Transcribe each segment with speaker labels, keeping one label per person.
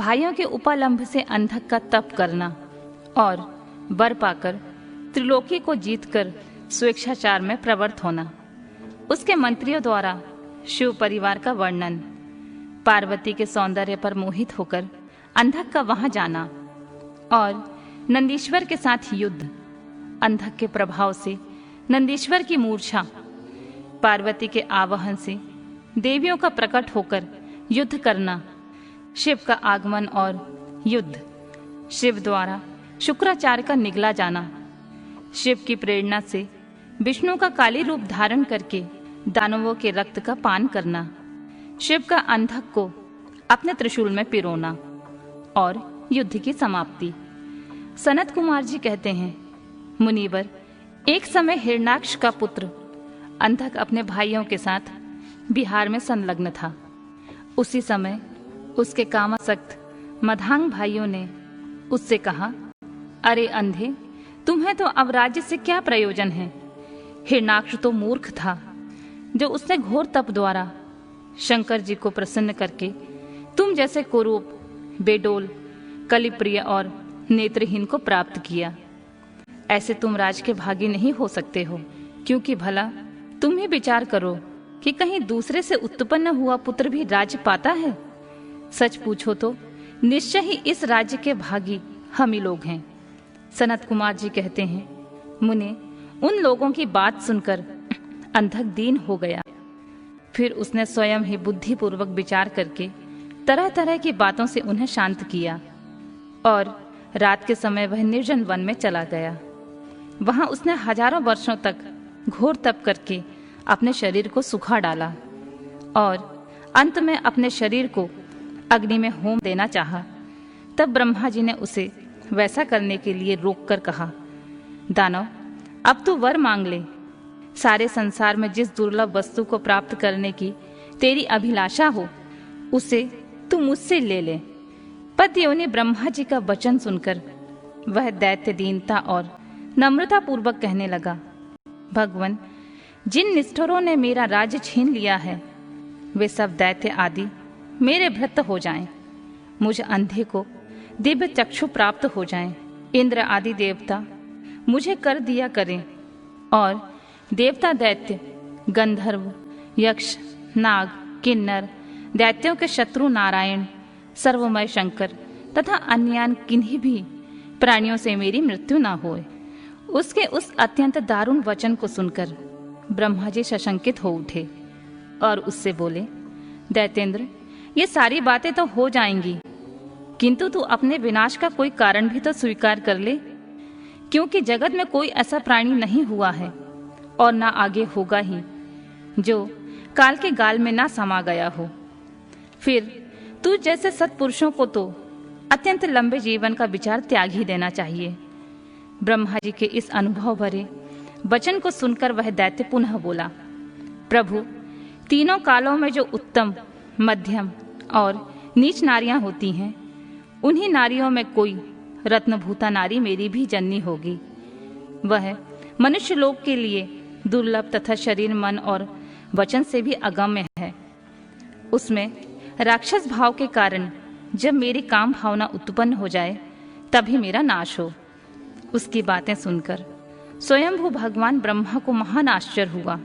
Speaker 1: भाइयों के उपालंभ से अंधक का तप करना और वर पाकर त्रिलोकी को जीतकर स्वेच्छाचार में प्रवृत्त होना। उसके मंत्रियों द्वारा शिव परिवार का वर्णन, पार्वती के सौंदर्य पर मोहित होकर अंधक का वहां जाना और नंदीश्वर के साथ युद्ध, अंधक के प्रभाव से नंदीश्वर की मूर्छा, पार्वती के आवाहन से देवियों का प्रकट होकर युद्ध करना, शिव का आगमन और युद्ध, शिव द्वारा शुक्राचार्य का निगला जाना, शिव की प्रेरणा से विष्णु का काली रूप धारण करके दानवों के रक्त का पान करना, शिव का अंधक को अपने त्रिशूल में पिरोना और युद्ध की समाप्ति। सनत कुमार जी कहते हैं, मुनिवर, एक समय हिरणाक्ष का पुत्र अंधक अपने भाइयों के साथ बिहार में संलग्न था। उसी समय उसके कामासक्त मधांग भाइयों ने उससे कहा, अरे अंधे, तुम्हें तो अब राज्य से क्या प्रयोजन है। हिरणाक्ष तो मूर्ख था जो उसने घोर तप द्वारा शंकर जी को प्रसन्न करके तुम जैसे कुरूप, बेडोल, कलिप्रिय और नेत्रहीन को प्राप्त किया। ऐसे तुम राज के भागी नहीं हो सकते हो, क्योंकि भला तुम ही विचार करो कि कहीं दूसरे से उत्पन्न हुआ पुत्र भी राज्य पाता है। सच पूछो तो निश्चय ही इस राज्य के भागी हम ही लोग हैं। सनत कुमार जी कहते हैं, मुने, उन लोगों की बात सुनकर अंधक दीन हो गया। फिर उसने स्वयं ही बुद्धिपूर्वक विचार करके तरह तरह की बातों से उन्हें शांत किया और रात के समय वह निर्जन वन में चला गया। वहां उसने हजारों वर्षों तक घोर तप करके अपने शरीर को सुखा डाला और अंत में अपने शरीर को अग्नि में होम देना चाहा। तब ब्रह्मा जी ने उसे वैसा करने के लिए रोककर कहा, दानव, अब तू वर मांग ले। सारे संसार में जिस दुर्लभ वस्तु को प्राप्त करने की तेरी अभिलाषा हो, उसे तू मुझसे ले ले। पतियों ब्रह्मा जी का वचन सुनकर वह दैत्य दीनता और नम्रता पूर्वक कहने लगा, भगवान, जिन निष्ठुरों ने मेरा राज्य छीन लिया है, वे सब दैत्य आदि मेरे भृत्य हो जाएं। मुझ अंधे को दिव्य चक्षु प्राप्त हो जाएं। इंद्र आदि देवता मुझे कर दिया करें और देवता, दैत्य, गंधर्व, यक्ष, नाग, किन्नर, दैत्यों के शत्रु नारायण, सर्वमय शंकर तथा अन्यान किन्हीं भी प्राणियों से मेरी मृत्यु ना होए। उसके उस अत्यंत दारुण वचन को सुनकर ब्रह्मा जी सशंकित हो उठे और उससे बोले, दैतेंद्र, ये सारी बातें तो हो जाएंगी, किंतु तू अपने विनाश का कोई कारण भी तो स्वीकार कर ले, क्योंकि जगत में कोई ऐसा प्राणी नहीं हुआ है और ना आगे होगा ही जो काल के गाल में ना समा गया हो। फिर तू जैसे सत्पुरुषों को तो अत्यंत लंबे जीवन का विचार त्याग ही देना चाहिए। ब्रह्मा जी के इस अनुभव भरे वचन को सुनकर वह दैत्य पुनः बोला, प्रभु, तीनों कालों में जो उत्तम, मध्यम और नीच नारियां होती हैं, उन्हीं नारियों में कोई रत्नभूता नारी मेरी भी जननी होगी। वह मनुष्य लोक के लिए दुर्लभ तथा शरीर, मन और वचन से भी अगम्य है। उसमें राक्षस भाव के कारण जब मेरी काम भावना उत्पन्न हो जाए, तभी मेरा नाश हो। उसकी बातें सुनकर स्वयंभू भगवान ब्रह्मा को महान आश्चर्य हुआ।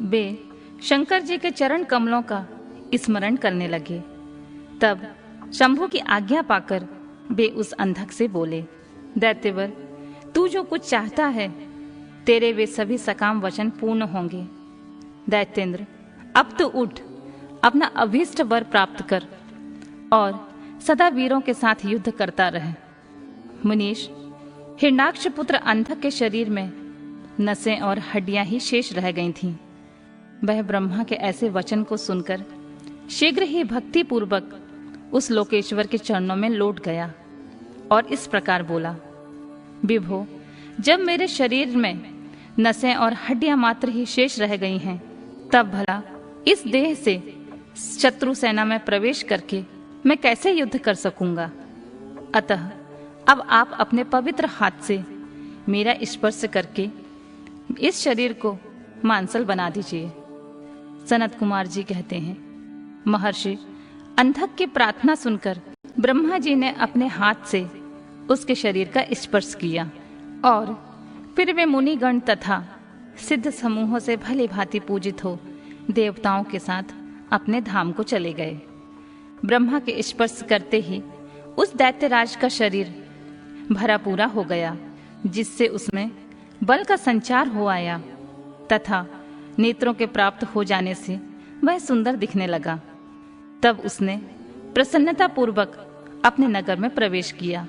Speaker 1: वे शंकर जी के चरण कमलों का स्मरण करने लगे। तब शंभु की आज्ञा पाकर वे उस अंधक से बोले, दैत्यवर, तू जो कुछ चाहता है, तेरे वे सभी सकाम वचन पूर्ण होंगे। दैत्येंद्र, अब तो उठ, अपना अभीष्ट वर प्राप्त कर और सदा वीरों के साथ युद्ध करता रहे। मुनीश, हिरणाक्ष पुत्र अंधक के शरीर में नसें और हड्डियां ही शेष रह गई थीं। वह ब्रह्मा के ऐसे वचन को सुनकर शीघ्र ही भक्ति पूर्वक उस लोकेश्वर के चरणों में लौट गया और इस प्रकार बोला, विभो, जब मेरे शरीर में नसें और हड्डियां मात्र ही शेष रह गई हैं, तब भला इस देह से शत्रु सेना में प्रवेश करके मैं कैसे युद्ध कर सकूंगा। अतः अब आप अपने पवित्र हाथ से मेरा स्पर्श करके इस शरीर को मांसल बना दीजिए। सनत कुमार जी कहते हैं, महर्षि, अंधक की प्रार्थना सुनकर ब्रह्मा जी ने अपने हाथ से उसके शरीर का स्पर्श किया और फिर वे मुनिगण तथा सिद्ध समूहों से भली भांति पूजित हो देवताओं के साथ अपने धाम को चले गए। ब्रह्मा के स्पर्श करते ही उस दैत्यराज का शरीर भरा पूरा हो गया, जिससे उसमें बल का संचार हो आया तथा नेत्रों के प्राप्त हो जाने से वह सुंदर दिखने लगा। तब उसने प्रसन्नता पूर्वक अपने नगर में प्रवेश किया।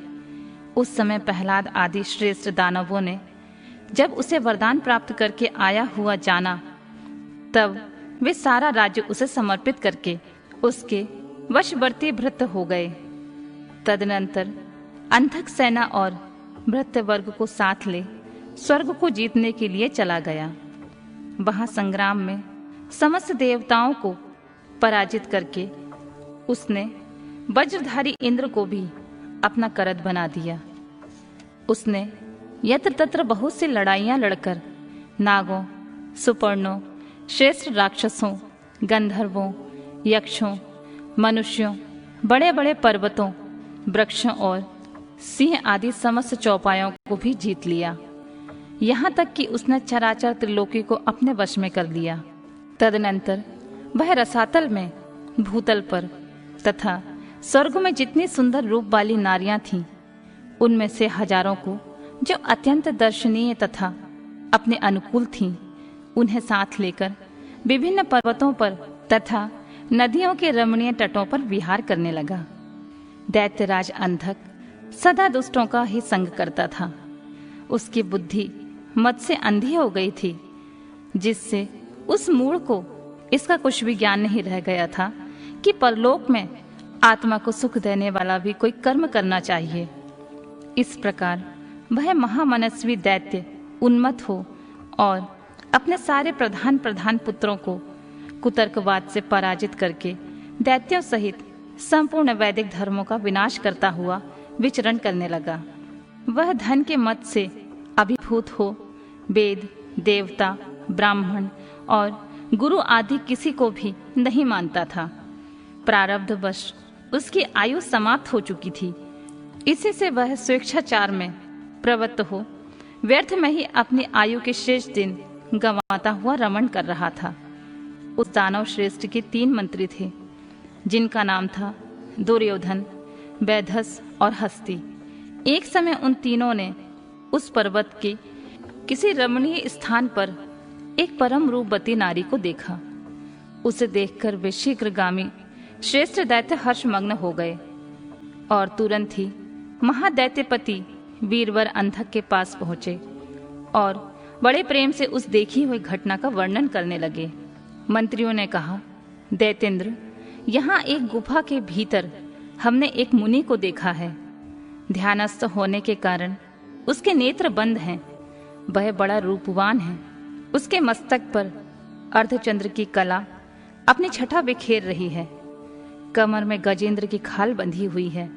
Speaker 1: उस समय प्रहलाद आदि श्रेष्ठ दानवों ने जब उसे वरदान प्राप्त करके आया हुआ जाना, तब वे सारा राज्य उसे समर्पित करके उसके वशवर्ती भृत्य हो गए। तदनंतर अंधक सेना और भृत्य वर्ग को साथ ले स्वर्ग को जीतने के लिए चला गया। वहां संग्राम में समस्त देवताओं को पराजित करके उसने वज्रधारी इंद्र को भी अपना करत बना दिया। उसने यत्र तत्र बहुत सी लड़ाइयां लड़कर नागों, सुपर्णों, श्रेष्ठ राक्षसों, गंधर्वों, यक्षों, मनुष्यों, बड़े बड़े पर्वतों, वृक्षों और सिंह आदि समस्त चौपायों को भी जीत लिया। यहाँ तक कि उसने चराचर त्रिलोकी को अपने वश में कर लिया। तदनंतर वह रसातल में, भूतल पर तथा स्वर्ग में जितनी सुंदर रूप वाली नारियां थीं, उनमें से हजारों को जो अत्यंत दर्शनीय तथा अपने अनुकूल थीं, उन्हें साथ लेकर विभिन्न पर्वतों पर तथा नदियों के रमणीय तटों पर विहार करने लगा। दैत्यराज अंधक सदा दुष्टों का ही संग करता था। उसकी बुद्धि मद से अंधी हो गई थी, जिससे उस मूढ़ को इसका कुछ भी ज्ञान नहीं रह गया था कि परलोक में आत्मा को सुख देने वाला भी कोई कर्म करना चाहिए। इस प्रकार वह महामनस्वी दैत्य उन्मत्त हो और अपने सारे प्रधान पुत्रों को कुतर्कवाद से पराजित करके दैत्यों सहित संपूर्ण वैदिक धर्मों का विनाश करता हुआ विचरण करने लगा। वह धन के मद से अभिभूत हो वेद, देवता, ब्राह्मण और गुरु आदि किसी को भी नहीं मानता था। प्रारब्धवश उसकी आयु समाप्त हो चुकी थी। इसी से वह स्वेच्छाचार में प्रवृत्त हो व्यर्थ में ही अपनी आयु के शेष दिन गंवाता हुआ रमण कर रहा था। उस दानव श्रेष्ठ के 3 मंत्री थे, जिनका नाम था दुर्योधन, वैधस और हस्ती। एक समय उन तीनों ने उस पर्वत के किसी रमणीय स्थान पर एक परम रूपवती नारी को देखा। उसे देखकर वे शीघ्रगामी श्रेष्ठ दैत्य हर्षमग्न हो गए और तुरंत ही महादैत्यपति वीरवर अंधक के पास पहुंचे और बड़े प्रेम से उस देखी हुई घटना का वर्णन करने लगे। मंत्रियों ने कहा, दैतेंद्र, यहाँ एक गुफा के भीतर हमने एक मुनि को देखा है। ध्यानस्थ होने के कारण उसके नेत्र बंद हैं। वह बड़ा रूपवान है। उसके मस्तक पर अर्धचंद्र की कला अपनी छटा बिखेर रही है। कमर में गजेंद्र की खाल बंधी हुई है।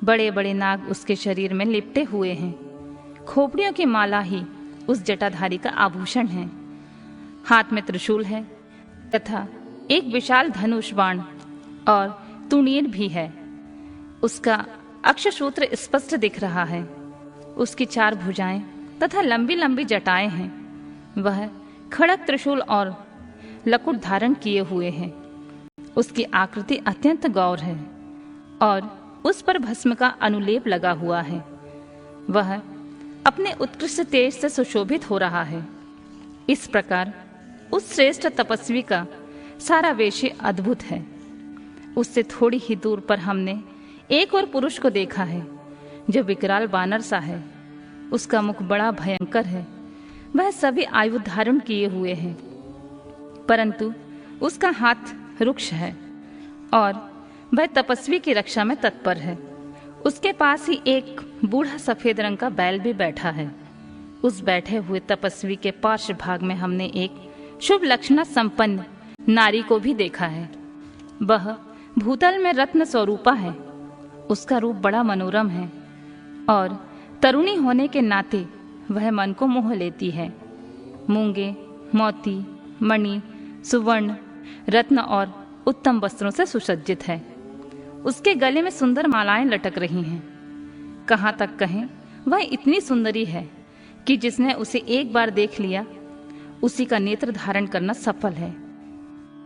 Speaker 1: बड़े बड़े नाग उसके शरीर में लिपटे हुए हैं। खोपड़ियों की माला ही उस जटाधारी का आभूषण है। हाथ में त्रिशूल है तथा एक विशाल धनुष बाण और तुणीर भी है। उसका अक्षसूत्र स्पष्ट दिख रहा है। उसकी 4 भुजाएं तथा लंबी लंबी जटाएं हैं। वह खड़क त्रिशूल और लकुट धारण किए हुए है। उसकी आकृति अत्यंत गौर है और उस पर भस्म का अनुलेप लगा हुआ है। वह अपने उत्कृष्ट तेज से सुशोभित हो रहा है। इस प्रकार उस श्रेष्ठ तपस्वी का सारा वेश अद्भुत है। उससे थोड़ी ही दूर पर हमने एक और पुरुष को देखा है, जो विकराल बानर सा है। उसका मुख बड़ा भयंकर है। वह सभी आयु धारण किए हुए है, परंतु उसका हाथ रुक्ष है और वह तपस्वी की रक्षा में तत्पर है। उसके पास ही एक बूढ़ा सफेद रंग का बैल भी बैठा है। उस बैठे हुए तपस्वी के पार्श्व भाग में हमने एक शुभ लक्षण संपन्न नारी को भी देखा है। वह भूतल में रत्न स्वरूपा है। उसका रूप बड़ा मनोरम है और तरुणी होने के नाते वह मन को मोह लेती है। मूंगे, मोती, मणि, सुवर्ण, रत्न और उत्तम वस्त्रों से सुसज्जित है। उसके गले में सुंदर मालाएं लटक रही हैं। कहाँ तक कहें, वह इतनी सुंदरी है कि जिसने उसे एक बार देख लिया उसी का नेत्र धारण करना सफल है।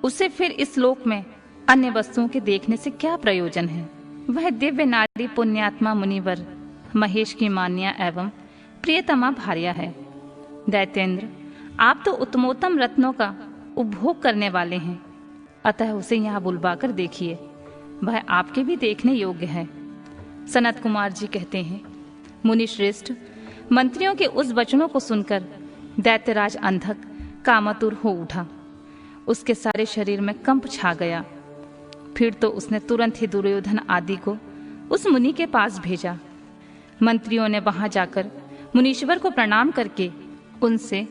Speaker 1: उसे फिर इस लोक में अन्य वस्तुओं के देखने से क्या प्रयोजन है। वह दिव्य नारी पुण्यात्मा मुनिवर महेश की मान्या एवं प्रियतमा भार्या है। दैत्येंद्र, आप तो उत्तमोत्तम रत्नों का उपभोग करने वाले हैं, अतः उसे यहाँ बुलवाकर देखिए, वह आपके भी देखने योग्य है। सनत कुमार जी कहते हैं, मुनि श्रेष्ठ, मंत्रियों के उस वचनों को सुनकर दैत्यराज अंधक कामातुर हो उठा। उसके सारे शरीर में कंप छा गया। फिर तो उसने तुरंत ही दुर्योधन आदि को उस मुनि के पास भेजा। मंत्रियों ने वहां जाकर मुनीश्वर को प्रणाम करके उनसे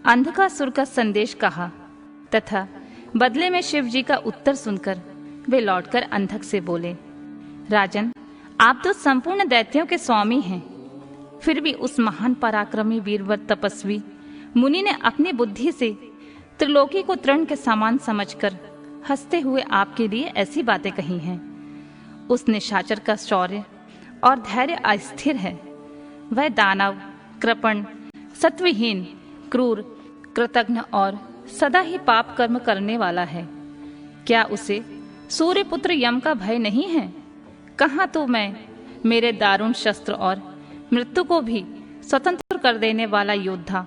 Speaker 1: अंधकासुर का संदेश कहा तथा बदले में शिव जी का उत्तर सुनकर वे लौटकर अंधक से बोले, राजन, आप तो संपूर्ण दैत्यों के स्वामी हैं, फिर भी उस महान पराक्रमी वीरवर तपस्वी मुनि ने अपनी बुद्धि से त्रिलोकी को तृण के समान समझकर हंसते हुए आपके लिए ऐसी बातें कही हैं। उस निशाचर का शौर्य और धैर्य अस्थिर है। वह दानव, कृपण, सत्वहीन, क्रूर, कृतघ्न और सदा ही पाप कर्म करने वाला है। क्या उसे सूर्यपुत्र यम का भय नहीं है? कहाँ तो मैं मेरे दारुण शस्त्र और मृत्यु को भी स्वतंत्र कर देने वाला योद्धा,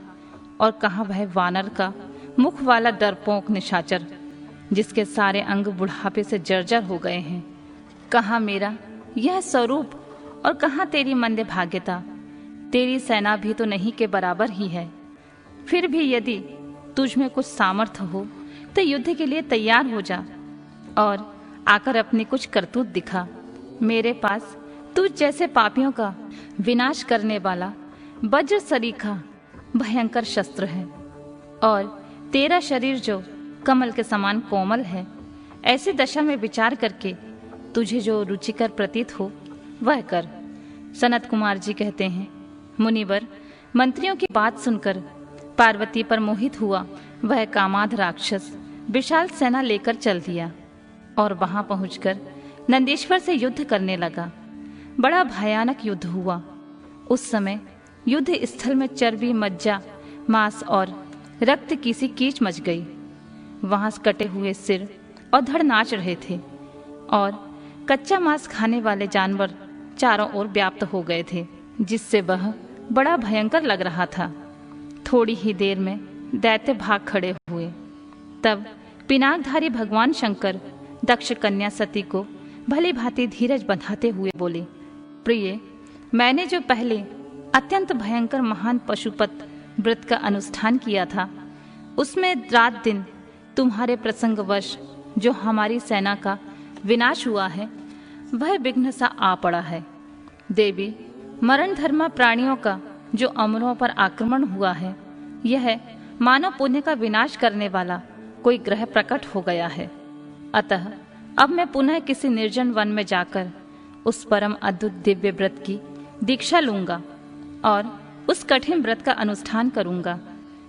Speaker 1: और कहाँ वह वानर का मुख वाला डरपोक निशाचर जिसके सारे अंग बुढ़ापे से जर्जर हो गए हैं। कहाँ मेरा यह स्वरूप और कहाँ तेरी मंद भाग्यता। तेरी सेना भी तो नहीं के बराबर ही है। फिर भी यदि तुझ में कुछ सामर्थ्य हो तो युद्ध के लिए तैयार हो जा और आकर अपनी कुछ करतूत दिखा। मेरे पास तुझ जैसे पापियों का विनाश करने वाला वज्र सरीखा भयंकर शस्त्र है, और तेरा शरीर जो कमल के समान कोमल है, ऐसी दशा में विचार करके तुझे जो रुचिकर प्रतीत हो वह कर। सनत कुमार जी कहते हैं, मुनिवर, मंत्रियों की बात सुनकर पार्वती पर मोहित हुआ वह कामाध राक्षस विशाल सेना लेकर चल दिया और वहां पहुंचकर नंदीश्वर से युद्ध करने लगा। बड़ा भयानक युद्ध हुआ। उस समय युद्ध स्थल में चर्बी, मज्जा, मांस और रक्त की सी कीच मच गई। वहां कटे हुए सिर और धड़ नाच रहे थे और कच्चा मांस खाने वाले जानवर चारों ओर व्याप्त हो गए थे, जिससे वह बड़ा भयंकर लग रहा था। थोड़ी ही देर में दैत्य भाग खड़े हुए। तब पिनाकधारी भगवान शंकर दक्ष कन्या सती को भली भांति धीरज बंधाते हुए बोले, प्रिय, मैंने जो पहले अत्यंत भयंकर महान पशुपत व्रत का अनुष्ठान किया था, उसमें रात दिन तुम्हारे प्रसंगवश जो हमारी सेना का विनाश हुआ है वह विघ्न सा आ पड़ा है। देवी, मरण धर्मा प्राणियों का जो अमरों पर आक्रमण हुआ है, यह मानव पुण्य का विनाश करने वाला कोई ग्रह प्रकट हो गया है। अतः अब मैं पुनः किसी निर्जन वन में जाकर उस परम अद्भुत दिव्य व्रत की दीक्षा लूंगा और उस कठिन व्रत का अनुष्ठान करूंगा।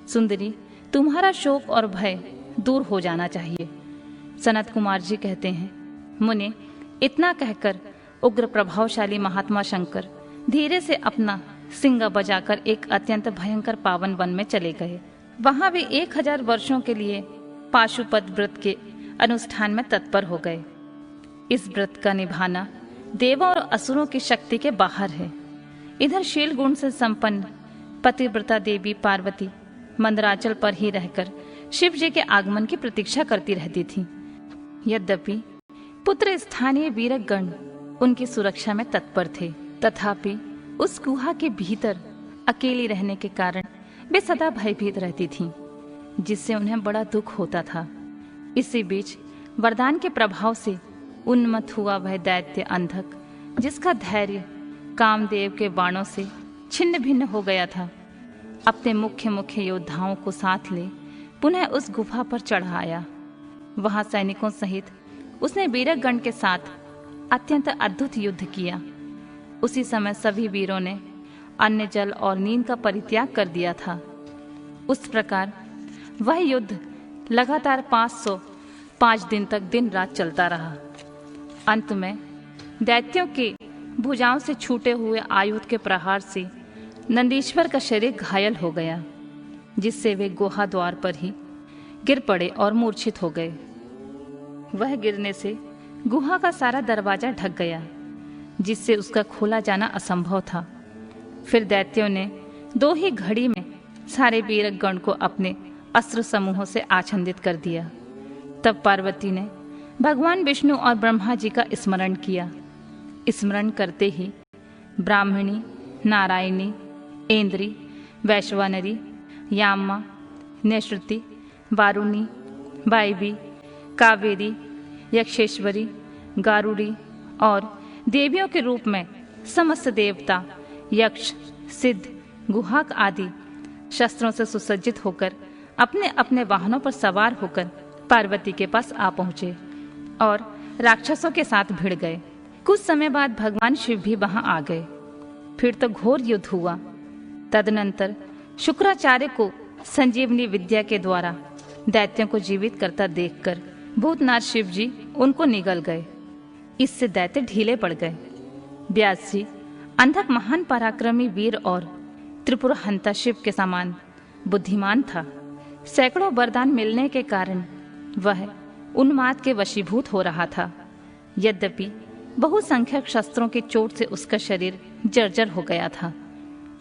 Speaker 1: सुंदरी, तुम्हारा शोक और भय दूर हो जाना चाहिए। सनत कुमार जी कहते हैं, मुने, इतना कहकर उग्र प्रभावशाली महात्मा शंकर धीरे से अपना सिंगा बजाकर एक अत्यंत भयंकर पावन वन में चले गए। वहां वे 1000 वर्षों के लिए पाशुपत व्रत के अनुष्ठान में तत्पर हो गए। इस व्रत का निभाना देवों और असुरों की शक्ति के बाहर है। इधर शील गुण से संपन्न पतिव्रता देवी पार्वती मंदराचल पर ही रहकर शिव जी के आगमन की प्रतीक्षा करती रहती थी। यद्यपि पुत्र स्थानीय वीरगण उनकी सुरक्षा में तत्पर थे, तथापि उस गुहा के भीतर अकेली रहने के कारण वे सदा भयभीत रहती थीं, जिससे उन्हें बड़ा दुख होता था। इसी बीच वरदान के प्रभाव से उन्मत्त हुआ वह दैत्य अंधक, जिसका धैर्य कामदेव के बाणों से छिन्न भिन्न हो गया था, अपने मुख्य योद्धाओं को साथ ले पुनः उस गुफा पर चढ़ आया। वहां सैनिकों सहित उसने वीरगण के साथ अत्यंत अद्भुत युद्ध किया। उसी समय सभी वीरों ने अन्न, जल और नींद का परित्याग कर दिया था। उस प्रकार वह युद्ध लगातार 505 दिन तक दिन रात चलता रहा। अंत में दैत्यों के भुजाओं से छूटे हुए आयुध के प्रहार से नंदीश्वर का शरीर घायल हो गया, जिससे वे गुहा द्वार पर ही गिर पड़े और मूर्छित हो गए। वह गिरने से गुहा का सारा दरवाजा ढक गया, जिससे उसका खोला जाना असंभव था। फिर दैत्यों ने 2 ही घड़ी में सारे वीरगण को अपने अस्त्र समूहों से आच्छादित कर दिया। तब पार्वती ने भगवान विष्णु और ब्रह्मा जी का स्मरण किया। स्मरण करते ही ब्राह्मणी, नारायणी, ऐन्द्री, वैश्वानरी, यामा, नेश्रुति, वारुणी, वायवी, कावेरी, यक्षेश्वरी, गारुड़ी और देवियों के रूप में समस्त देवता, यक्ष, सिद्ध, गुहाक आदि शस्त्रों से सुसज्जित होकर अपने अपने वाहनों पर सवार होकर पार्वती के पास आ पहुंचे और राक्षसों के साथ भिड़ गए। कुछ समय बाद भगवान शिव भी वहां आ गए। फिर तो घोर युद्ध हुआ। तदनंतर शुक्राचार्य को संजीवनी विद्या के द्वारा दैत्यों को जीवित करता देखकर भूतनाथ शिव जी उनको निगल गए। इससे दैत्य ढीले पड़ गए। व्यास जी अंधक महान पराक्रमी वीर और त्रिपुर हंता शिव के समान बुद्धिमान था। सैकड़ों वरदान मिलने के कारण वह उन्माद के वशीभूत हो रहा था। यद्यपि बहुसंख्यक शस्त्रों की चोट से उसका शरीर जर्जर हो गया था,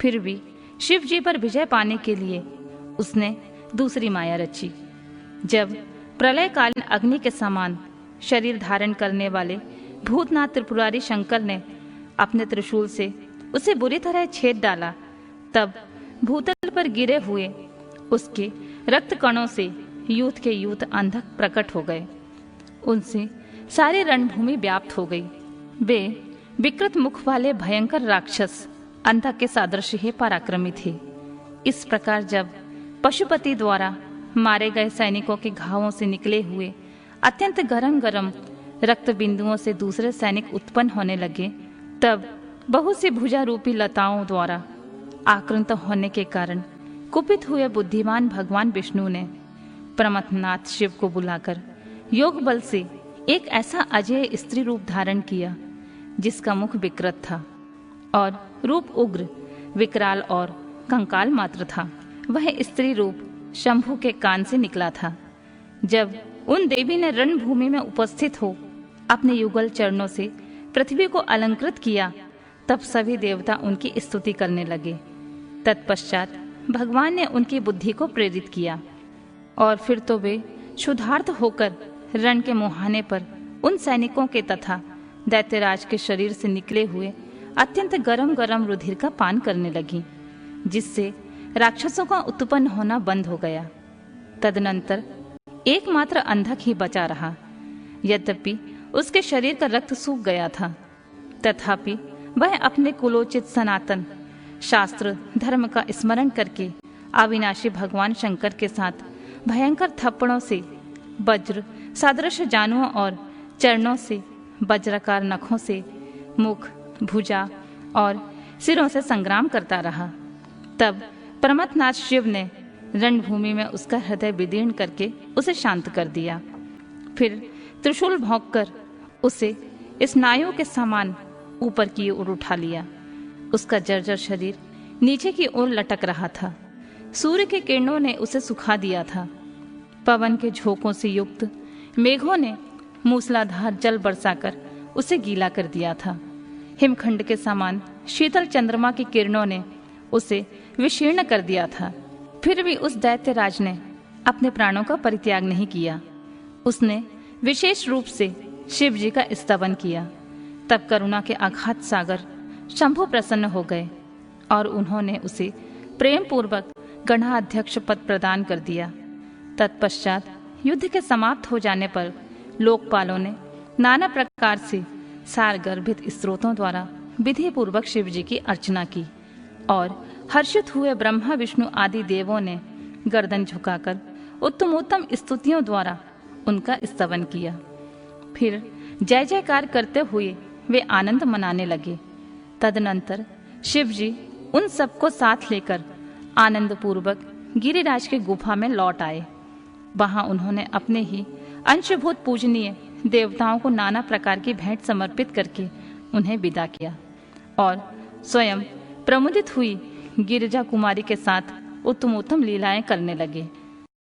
Speaker 1: फिर भी शिव जी पर विजय पाने के लिए उसने दूसरी माया रची। जब प्रलयकालीन अग्नि के समान शरीर धारण करने वाले भूतनाथ त्रिपुरारी शंकर ने अपने त्रिशूल से उसे बुरी तरह छेद डाला, तब भूतल पर गिरे हुए उसके रक्त कणों से यूथ के यूथ अंधक प्रकट हो गए। उनसे सारी रणभूमि व्याप्त हो गई। वे विकृत मुख वाले भयंकर राक्षस अंधक के सादृश ही पराक्रमी थे। इस प्रकार जब पशुपति द्वारा मारे गए सैनिकों के घावों से निकले हुए अत्यंत गरम गरम रक्त बिंदुओं से दूसरे सैनिक उत्पन्न होने लगे, तब बहुत सी भुजा रूपी लताओं द्वारा आक्रांत होने के कारण कुपित हुए बुद्धिमान भगवान विष्णु ने प्रमथनाथ शिव को बुलाकर योग बल से एक ऐसा अजय स्त्री रूप धारण किया, जिसका मुख विकृत था और रूप उग्र, विकराल और कंकाल मात्र था। वह स्त्री रूप शंभु के कान से निकला था। जब उन देवी ने रणभूमि में उपस्थित हो अपने युगल चरणों से पृथ्वी को अलंकृत किया, तब सभी देवता उनकी स्तुति करने लगे। तत्पश्चात भगवान ने उनकी बुद्धि को प्रेरित किया और फिर तो वे क्षुधार्त होकर रण के मुहाने पर उन सैनिकों के तथा दैत्यराज के शरीर से निकले हुए अत्यंत गरम गरम रुधिर का पान करने लगी, जिससे राक्षसों का उत्पन्न होना बंद हो गया। तदनंतर एकमात्र अंधक ही बचा रहा। यद्यपि उसके शरीर का रक्त सूख गया था, तथापि वह अपने कुलोचित सनातन शास्त्र धर्म का स्मरण करके अविनाशी भगवान शंकर के साथ भयंकर थप्पड़ों से, वज्र सादृश जानुओं और चरणों से, वज्राकार नखों से, मुख, भुजा और सिरों से संग्राम करता रहा। तब प्रमथनाथ शिव ने रणभूमि में उसका हृदय विदीर्ण करके उसे शांत कर दिया। फिर त्रिशूल भोंककर उसे स्नायुओं के समान ऊपर की ओर उठा लिया। उसका जर्जर शरीर नीचे की ओर लटक रहा था। सूर्य के किरणों ने उसे सुखा दिया था। पवन के झोंकों से युक्त मेघों ने मूसलाधार जल बरसाकर उसे गीला कर दिया था। हिमखंड के समान शीतल चंद्रमा की किरणों ने उसे विशीर्ण कर दिया था। फिर भी उस दैत्यराज ने अपने प्राणों का परित्याग नहीं किया। उसने विशेष रूप से शिव जी का स्तवन किया। तब करुणा के अगाध सागर शंभु प्रसन्न हो गए और उन्होंने उसे प्रेम पूर्वक गणाध्यक्ष पद प्रदान कर दिया। तत्पश्चात युद्ध के समाप्त हो जाने पर लोकपालों ने नाना प्रकार से सार गर्भित स्रोतों द्वारा विधि पूर्वक शिव जी की अर्चना की और हर्षित हुए ब्रह्मा विष्णु आदि देवों ने गर्दन झुकाकर उत्तमोत्तम स्तुतियों द्वारा उनका स्तवन किया। फिर जय जयकार करते हुए वे आनंद मनाने लगे। तदनंतर शिव जी उन सबको साथ लेकर आनंद पूर्वक गिरिराज के गुफा में लौट आए। वहां उन्होंने अपने ही अंशभूत पूजनीय देवताओं को नाना प्रकार की भेंट समर्पित करके उन्हें विदा किया और स्वयं प्रमुदित हुई गिरिजा कुमारी के साथ उत्तमोत्तम लीलाएं करने लगे।